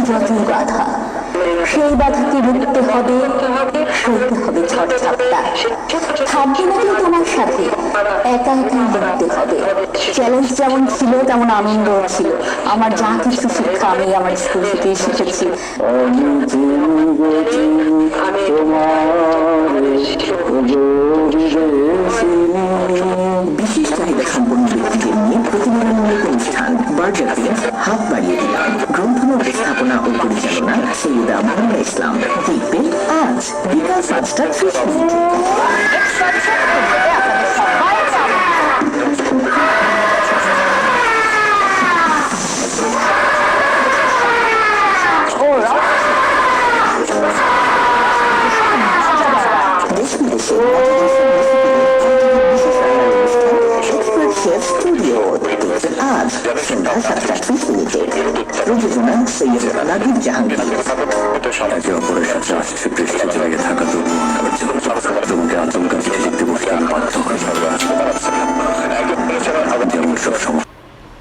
যতই বাধা, সেই বাধাকে রুখতে হবে, সইতে হবে ঝড় ঝাপটা। থাকবে না কেউ তোমার সাথে, একা একাই লড়তে হবে। চ্যালেঞ্জ যেমন ছিল তেমন আনন্দও ছিল। আমার যা কিছু শিক্ষা আমি আমার স্কুল থেকেই শিখেছি। বিশেষ চাহিদা সম্পন্ন ব্যক্তিদের নিয়ে প্রতিযোগিতামূলক অনুষ্ঠান বার্জার হাত বাড়িয়ে দিলাম। গ্রন্থনা উপস্থাপনা ও পরিচালনা সৈয়দা মোহাম্মদ ইসলাম। দেখবেন আজ বিকাল 5:30। দেশ বিদেশে স্টুডিও দেখবেন আজ সন্ধ্যা 7:30। প্রযোজনা সৈয়দ নাদির জাহাঙ্গীর। একে অপরের সাথে আসছে পৃষ্ঠে জড়িয়ে থাকা তবুও